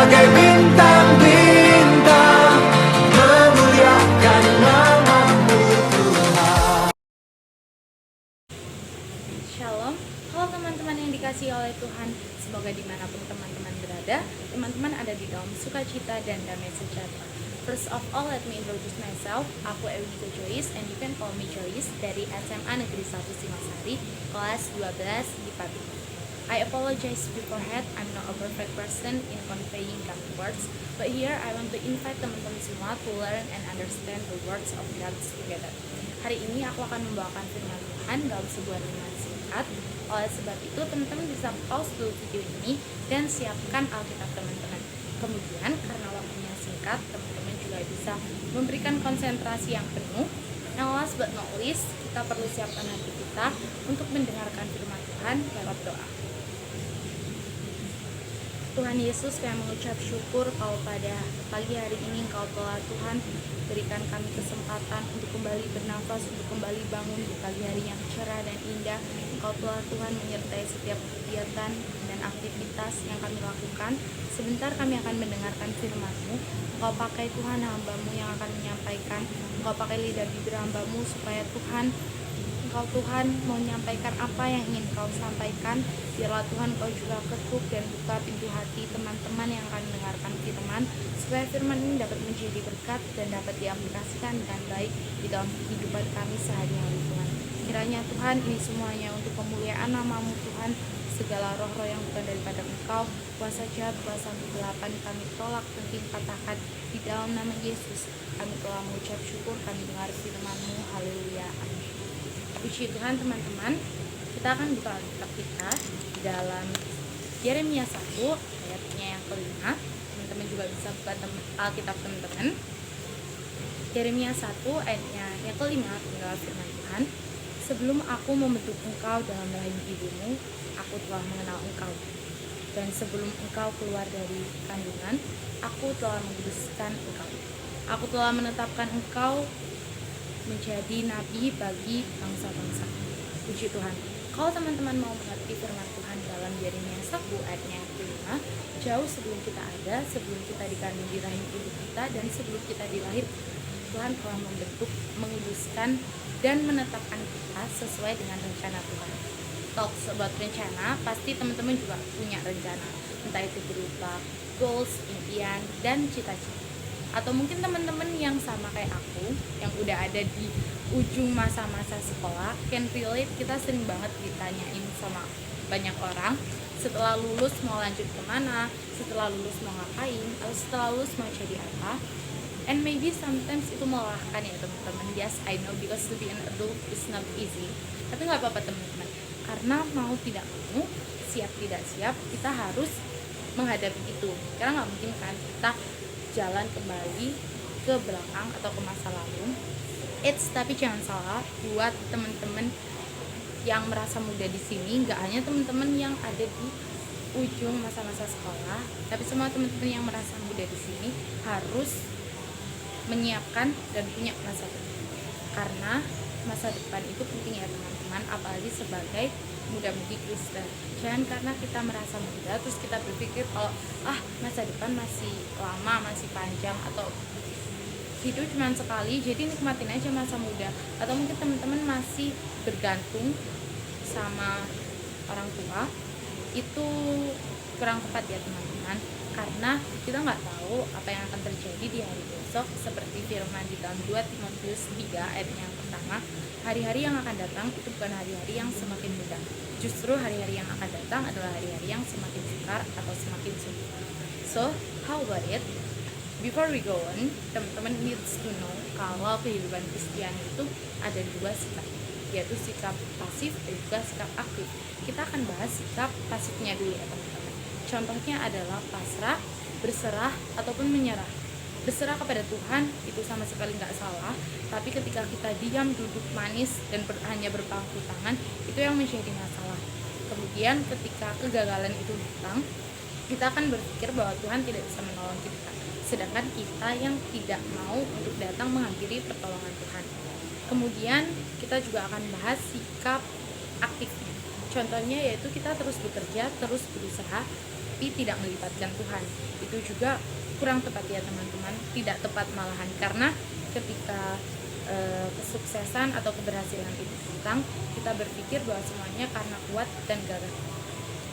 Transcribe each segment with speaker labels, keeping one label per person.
Speaker 1: bagai bintang-bintang, memuliakan nama-Mu Tuhan.
Speaker 2: Shalom, halo teman-teman yang dikasihi oleh Tuhan. Semoga dimanapun teman-teman berada, teman-teman ada di dalam sukacita dan damai sejahtera. First of all, let me introduce myself. Aku Ewika Joyce, and you can call me Joyce, dari SMA Negeri 1 Singasari, kelas 12 IPA 3. I apologize beforehand, I'm not a perfect person in conveying God's words, but here I want to invite teman-teman semua to learn and understand the words of God together. Hari ini aku akan membawakan firman Tuhan dalam sebuah renungan singkat. Oleh sebab itu, teman-teman bisa pause dulu video ini dan siapkan Alkitab teman-teman. Kemudian, karena waktunya singkat, teman-teman juga bisa memberikan konsentrasi yang penuh. And last but not least, kita perlu siapkan hati kita untuk mendengarkan firman Tuhan lewat doa. Tuhan Yesus, kami mengucap syukur kalau pada pagi hari ini Engkau telah Tuhan berikan kami kesempatan untuk kembali bernafas, untuk kembali bangun di pagi hari yang cerah dan indah. Engkau telah Tuhan menyertai setiap kegiatan dan aktivitas yang kami lakukan. Sebentar kami akan mendengarkan firman-Mu. Engkau pakai Tuhan hamba-Mu yang akan menyampaikan. Engkau pakai lidah bibir hamba-Mu supaya Engkau Tuhan mau menyampaikan apa yang ingin Kau sampaikan. Biarlah Tuhan Kau juga ketuk dan buka pintu hati teman-teman yang akan mendengarkan firman, supaya firman ini dapat menjadi berkat dan dapat diaplikasikan dengan baik di dalam kehidupan kami sehari-hari Tuhan. Kiranya Tuhan ini semuanya untuk kemuliaan nama-Mu Tuhan. Segala roh-roh yang bukan daripada Engkau, kuasa jahat, kuasa kegelapan, kami tolak, penting katakan di dalam nama Yesus. Kami telah mengucap syukur, kami dengar firman-Mu. Haleluya, amin. Puji Tuhan teman-teman, kita akan buka Alkitab kita dalam Yeremia 1 ayatnya yang kelima. Teman-teman juga bisa buka Alkitab teman-teman. Yeremia 1 ayatnya yang kelima, tinggal firman Tuhan. Sebelum aku membentuk engkau dalam rahim ibumu, aku telah mengenal engkau. Dan sebelum engkau keluar dari kandungan, aku telah menguduskan engkau. Aku telah menetapkan engkau menjadi nabi bagi bangsa-bangsa. Puji Tuhan. Kalau teman-teman mau mengerti firman Tuhan dalam Yeremia 1 ayatnya kelima, jauh sebelum kita ada, sebelum kita dikandung di rahim ibu kita, dan sebelum kita dilahir, Tuhan telah membentuk, menguduskan, dan menetapkan kita sesuai dengan rencana Tuhan. Talks about rencana, pasti teman-teman juga punya rencana, entah itu berupa goals, impian, dan cita-cita. Atau mungkin teman-teman yang sama kayak aku, yang udah ada di ujung masa-masa sekolah, can relate. Kita sering banget ditanyain sama banyak orang, setelah lulus mau lanjut kemana, setelah lulus mau ngapain, atau setelah lulus mau jadi apa. And maybe sometimes itu melelahkan ya teman-teman. Yes, I know, because to be an adult is not easy. Tapi gak apa-apa teman-teman, karena mau tidak mau, siap tidak siap, kita harus menghadapi itu. Karena gak mungkin kan kita jalan kembali ke belakang atau ke masa lalu. Tapi jangan salah, buat teman-teman yang merasa muda di sini, nggak hanya teman-teman yang ada di ujung masa-masa sekolah, tapi semua teman-teman yang merasa muda di sini harus menyiapkan dan punya masa depan. Karena masa depan itu penting ya teman-teman, apalagi sebagai muda-mudi Kristen. Jangan karena kita merasa muda terus kita berpikir kalau masa depan masih lama, masih panjang, atau hidup cuma sekali, jadi nikmatin aja masa muda. Atau mungkin teman-teman masih bergantung sama orang tua, itu kurang tepat ya teman-teman, karena kita nggak tahu apa yang akan terjadi di hari besok. Seperti firman di dalam 2 Timotius 3 ayat yang pertama, hari-hari yang akan datang itu bukan hari-hari yang semakin mudah, justru hari-hari yang akan datang adalah hari-hari yang semakin sukar atau semakin sulit. So, how about it? Before we go on, teman-teman needs to know kalau kehidupan Kristiani itu ada dua sikap, yaitu sikap pasif dan juga sikap aktif. Kita akan bahas sikap pasifnya dulu ya teman-teman. Contohnya adalah pasrah, berserah, ataupun menyerah. Berserah kepada Tuhan itu sama sekali nggak salah, tapi ketika kita diam, duduk manis, dan hanya berpangku tangan, itu yang menjadi masalah. Kemudian ketika kegagalan itu datang, kita akan berpikir bahwa Tuhan tidak bisa menolong kita, sedangkan kita yang tidak mau untuk datang menghampiri pertolongan Tuhan. Kemudian kita juga akan bahas sikap aktifnya. Contohnya yaitu kita terus bekerja, terus berusaha, tapi tidak melibatkan Tuhan. Itu juga kurang tepat ya teman-teman, tidak tepat malahan, karena ketika kesuksesan atau keberhasilan itu datang, kita berpikir bahwa semuanya karena kuat dan gagah.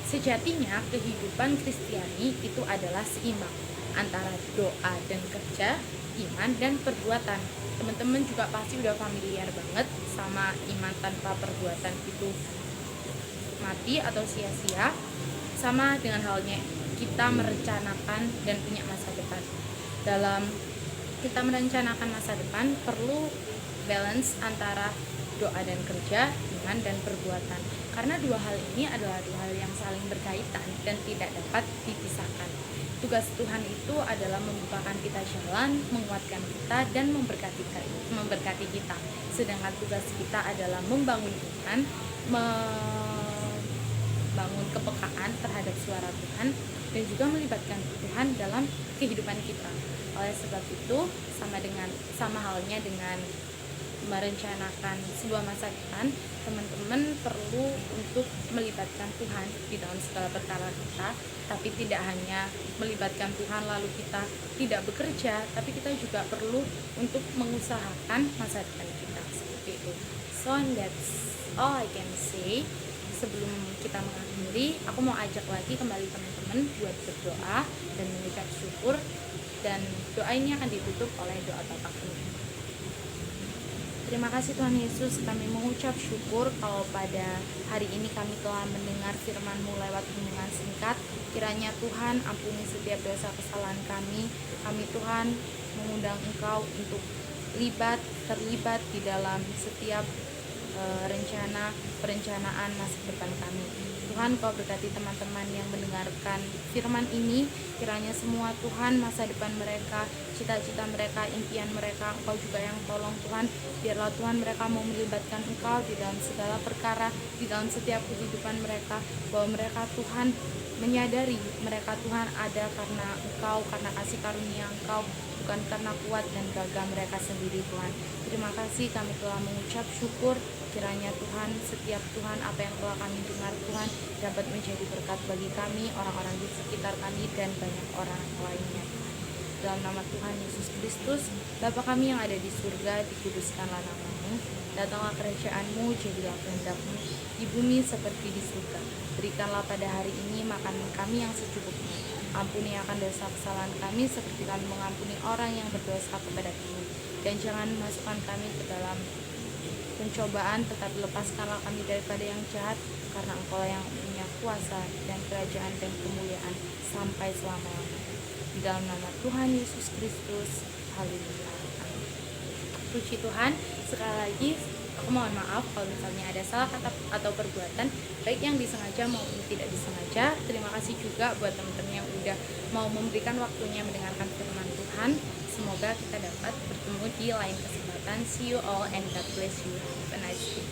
Speaker 2: Sejatinya kehidupan Kristiani itu adalah seimbang antara doa dan kerja, iman dan perbuatan. Teman-teman juga pasti udah familiar banget sama iman tanpa perbuatan itu mati atau sia-sia. Sama dengan halnya kita merencanakan dan punya masa depan. Dalam kita merencanakan masa depan perlu balance antara doa dan kerja, iman dan perbuatan. Karena dua hal ini adalah dua hal yang saling berkaitan dan tidak dapat dipisahkan. Tugas Tuhan itu adalah membukakan kita jalan, menguatkan kita dan memberkati kita. Sedangkan tugas kita adalah membangun iman, membangun kepekaan terhadap suara Tuhan, dan juga melibatkan Tuhan dalam kehidupan kita. Oleh sebab itu, sama halnya dengan merencanakan sebuah masa depan, teman-teman perlu untuk melibatkan Tuhan di dalam segala perkara kita, tapi tidak hanya melibatkan Tuhan lalu kita tidak bekerja, tapi kita juga perlu untuk mengusahakan masa depan kita, seperti itu. So that's all I can say. Sebelum kita mengakhiri, aku mau ajak lagi kembali teman-teman buat berdoa dan mengucap syukur, dan doa ini akan ditutup oleh doa Bapa Kami. Terima kasih Tuhan Yesus, kami mengucap syukur kalau pada hari ini kami telah mendengar firman-Mu lewat renungan singkat. Kiranya Tuhan ampuni setiap dosa kesalahan kami. Kami Tuhan mengundang Engkau untuk terlibat di dalam setiap perencanaan masa depan kami. Tuhan, Kau berkati teman-teman yang mendengarkan firman ini. Kiranya semua Tuhan, masa depan mereka, cita-cita mereka, impian mereka, Engkau juga yang tolong Tuhan. Biarlah Tuhan mereka mau melibatkan Engkau di dalam segala perkara, di dalam setiap kehidupan mereka, bahwa mereka Tuhan menyadari mereka Tuhan ada karena Engkau, karena kasih karunia Engkau, bukan karena kuat dan gagah mereka sendiri Tuhan. Terima kasih, kami telah mengucap syukur. Kiranya Tuhan, setiap Tuhan apa yang telah kami dengar Tuhan dapat menjadi berkat bagi kami, orang-orang di sekitar kami, dan banyak orang lainnya Tuhan. Dalam nama Tuhan Yesus Kristus, Bapa kami yang ada di surga, dikuduskanlah nama-Mu. Datanglah kerajaan-Mu, jadilah kehendak-Mu di bumi seperti di surga. Berikanlah pada hari ini makanan kami yang secukupnya. Ampuni akan dosa kesalahan kami seperti kami mengampuni orang yang berdosa kepada kami. Dan jangan masukkan kami ke dalam pencobaan, tetapi lepaskanlah kami daripada yang jahat, karena Engkau yang punya kuasa dan kerajaan dan kemuliaan sampai selama-lamanya. Di dalam nama Tuhan Yesus Kristus, haleluya, amin. Puji Tuhan. Sekali lagi aku mohon maaf kalau misalnya ada salah kata atau perbuatan, baik yang disengaja maupun tidak disengaja. Terima kasih juga buat teman-teman yang udah mau memberikan waktunya mendengarkan firman Tuhan. Semoga kita dapat bertemu di lain kesempatan. See you all and God bless you. Have a nice day.